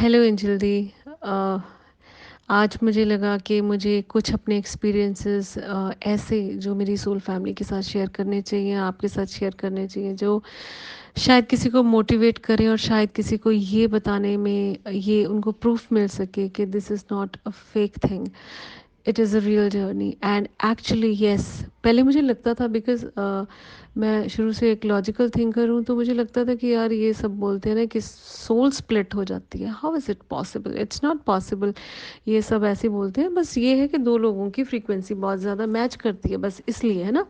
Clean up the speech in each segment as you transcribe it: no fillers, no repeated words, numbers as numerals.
Hello angel दी। अ, आज मुझे लगा कि मुझे कुछ अपने एक्सपीरियंसेस ऐसे जो मेरी सोल फैमिली के साथ शेयर करने चाहिए, आपके साथ शेयर करने चाहिए, जो शायद किसी को मोटिवेट करें और शायद किसी को ये बताने में ये उनको प्रूफ मिल सके कि this is not a fake thing, it is a real journey. And actually yes, पहले मुझे लगता था बिकॉज मैं शुरू से एक लॉजिकल थिंकर हूँ, तो मुझे लगता था कि यार ये सब बोलते हैं ना कि सोल स्प्लिट हो जाती है, how is it possible, it's not possible. ये सब ऐसे बोलते हैं, बस ये है कि दो लोगों की फ्रीक्वेंसी बहुत ज़्यादा मैच करती है, बस इसलिए, है ना।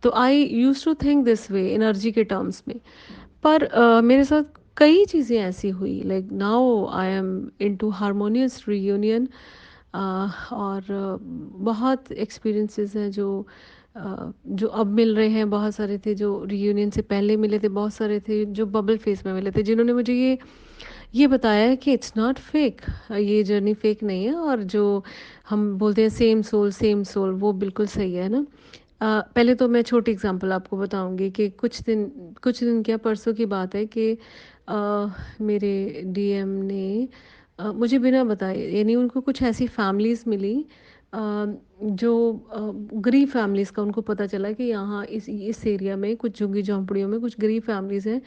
तो I use to think this way energy के टर्म्स में। पर मेरे साथ कई चीज़ें ऐसी हुई, like now I am into harmonious reunion. और बहुत एक्सपीरियंसेस हैं जो अब मिल रहे हैं, बहुत सारे थे जो रीयूनियन से पहले मिले थे, बहुत सारे थे जो बबल फेस में मिले थे, जिन्होंने मुझे ये बताया है कि इट्स नॉट फेक, ये जर्नी फेक नहीं है। और जो हम बोलते हैं सेम सोल, वो बिल्कुल सही है ना। पहले तो मैं छोटी एग्जांपल आपको बताऊंगी कि कुछ दिन क्या, परसों की बात है कि मेरे डीएम ने मुझे बिना बताए, यानी उनको कुछ ऐसी फैमिलीज़ मिली अ, जो गरीब फैमिलीज़ का उनको पता चला कि यहाँ इस एरिया में कुछ झुग्गी झोंपड़ियों में कुछ गरीब फैमिलीज़ हैं।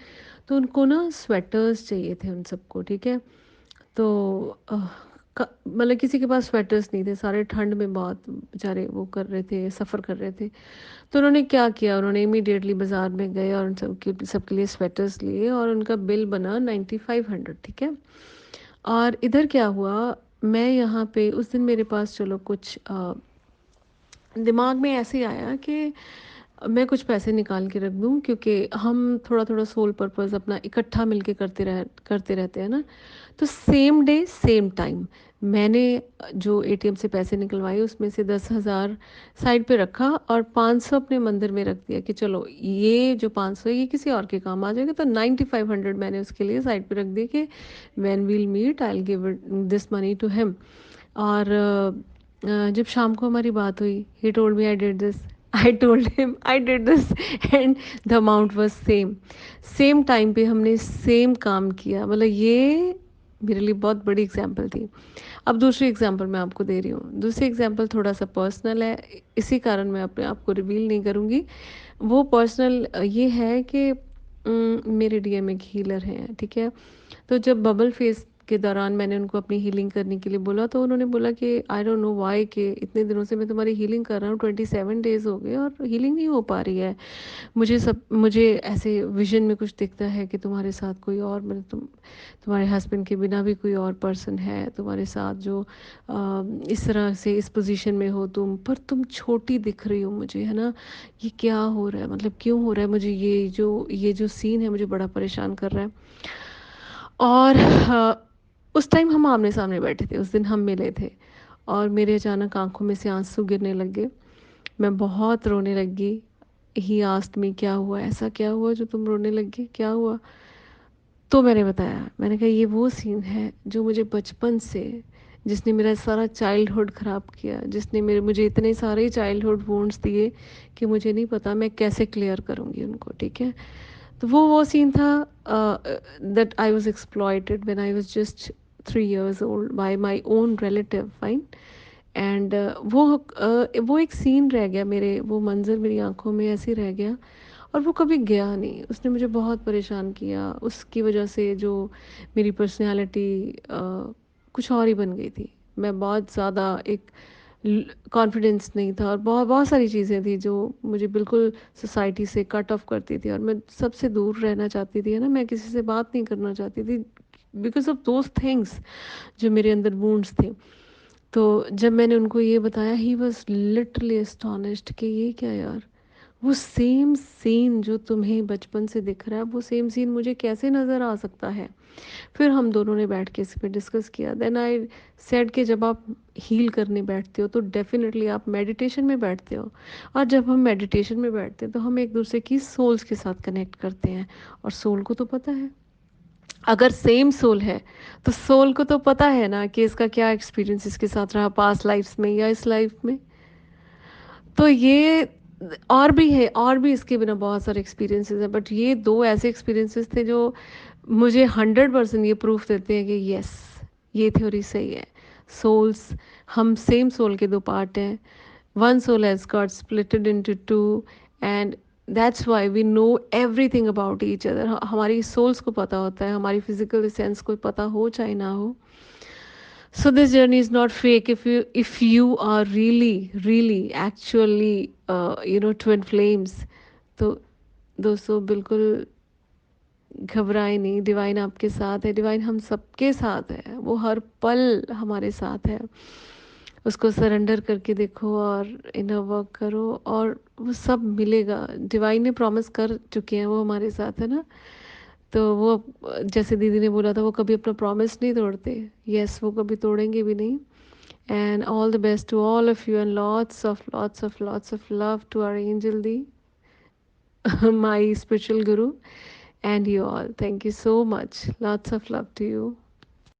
तो उनको ना स्वेटर्स चाहिए थे उन सबको, ठीक है। तो मतलब किसी के पास स्वेटर्स नहीं थे, सारे ठंड में बहुत बेचारे वो कर रहे थे, सफ़र कर रहे थे। तो उन्होंने क्या किया, उन्होंने इमीडिएटली बाज़ार में गए और उन सबके लिए स्वेटर्स लिए, और उनका बिल बना 9500, ठीक है। और इधर क्या हुआ, मैं यहाँ पे उस दिन मेरे पास चलो कुछ दिमाग में ऐसे ही आया कि मैं कुछ पैसे निकाल के रख दूं, क्योंकि हम थोड़ा थोड़ा सोल पर्पस अपना इकट्ठा मिलके करते रहते हैं ना। तो सेम डे सेम टाइम मैंने जो एटीएम से पैसे निकलवाए उसमें से 10,000 साइड पे रखा और 500 अपने मंदिर में रख दिया कि चलो ये जो 500 है ये किसी और के काम आ जाएगा। तो 9500 मैंने उसके लिए साइड पे रख दिया कि when will meet I will give this money to him. और जब शाम को हमारी बात हुई, he told me I did this, I told him I did this, and the amount was same. Same time पे हमने सेम काम किया, मतलब ये मेरे लिए बहुत बड़ी एग्जाम्पल थी। अब दूसरी एग्जाम्पल मैं आपको दे रही हूँ, दूसरी एग्जाम्पल थोड़ा सा पर्सनल है, इसी कारण मैं अपने आप को रिवील नहीं करूँगी। वो पर्सनल ये है कि मेरे डीएम एक हीलर हैं, ठीक है। तो जब बबल फेस के दौरान मैंने उनको अपनी हीलिंग करने के लिए बोला, तो उन्होंने बोला कि आई डोंट नो वाई, कि इतने दिनों से मैं तुम्हारी हीलिंग कर रहा हूँ, 27 डेज हो गए और हीलिंग नहीं हो पा रही है। मुझे ऐसे विजन में कुछ दिखता है कि तुम्हारे साथ कोई और, मतलब तुम्हारे हस्बैंड के बिना भी कोई और पर्सन है तुम्हारे साथ, जो इस तरह से इस पोजीशन में हो तुम, पर तुम छोटी दिख रही हो मुझे, है ना। ये क्या हो रहा है, मतलब क्यों हो रहा है मुझे, ये जो सीन है मुझे बड़ा परेशान कर रहा है। और उस टाइम हम आमने सामने बैठे थे, उस दिन हम मिले थे, और मेरे अचानक आंखों में से आंसू गिरने लग गए, मैं बहुत रोने लगी। ही आस्ट मी, क्या हुआ, ऐसा क्या हुआ जो तुम रोने लगी, क्या हुआ। तो मैंने बताया, मैंने कहा ये वो सीन है जो मुझे बचपन से, जिसने मेरा सारा चाइल्डहुड ख़राब किया, जिसने मुझे इतने सारे चाइल्डहुड वुंड्स दिए कि मुझे नहीं पता मैं कैसे क्लियर करूँगी उनको, ठीक है। तो वो सीन था, that I was exploited when I was just 3 years old by my own relative, fine. And वो एक सीन रह गया, मेरे वो मंज़र मेरी आंखों में ऐसे ही रह गया, और वो कभी गया नहीं। उसने मुझे बहुत परेशान किया, उसकी वजह से जो मेरी पर्सनैलिटी कुछ और ही बन गई थी। मैं बहुत ज़्यादा एक कॉन्फिडेंस नहीं था, और बहुत बहुत सारी चीज़ें थी जो मुझे बिल्कुल सोसाइटी से कट ऑफ करती थी, और मैं सबसे दूर रहना चाहती थी, है ना। मैं किसी से बात नहीं करना चाहती थी बिकॉज ऑफ दोज थिंग्स जो मेरे अंदर वुंड्स थे। तो जब मैंने उनको ये बताया, ही वॉज लिटरली एस्टोनिश्ड कि ये क्या यार, वो सेम सीन जो तुम्हें बचपन से दिख रहा है, वो सेम सीन मुझे कैसे नज़र आ सकता है। फिर हम दोनों ने बैठ के इस पे डिस्कस किया। देन आई सेड कि जब आप हील करने बैठते हो तो डेफिनेटली आप मेडिटेशन में बैठते हो, और जब हम मेडिटेशन में बैठते हैं तो हम एक दूसरे की सोल्स के साथ कनेक्ट करते हैं, और सोल को तो पता है, अगर सेम सोल है तो सोल को तो पता है ना कि इसका क्या एक्सपीरियंस इसके साथ रहा पास्ट लाइफ्स में या इस लाइफ में। तो ये और भी है, और भी इसके बिना बहुत सारे एक्सपीरियंसेस हैं, बट ये दो ऐसे एक्सपीरियंसेस थे जो मुझे 100% ये प्रूफ देते हैं कि यस, ये थ्योरी सही है। सोल्स, हम सेम सोल के दो पार्ट हैं। One soul has got splitted into two, and that's why we know everything about each other. हमारी सोल्स को पता होता है, हमारी फिजिकल एसेंस को पता हो चाहे ना हो। So this journey is not fake. If you are really actually twin flames, तो दोस्तों बिल्कुल घबराए नहीं। डिवाइन आपके साथ है, डिवाइन हम सबके साथ है, वो हर पल हमारे साथ है। उसको सरेंडर करके देखो और इनर वर्क करो, और वो सब मिलेगा। डिवाइन ने प्रॉमिस कर चुके हैं, वो हमारे साथ है ना। तो वो, जैसे दीदी ने बोला था, वो कभी अपना प्रॉमिस नहीं तोड़ते। यस, वो कभी तोड़ेंगे भी नहीं। And all the best to all of you, and lots of love to our angel di, my spiritual guru, and you all. Thank you so much. Lots of love to you.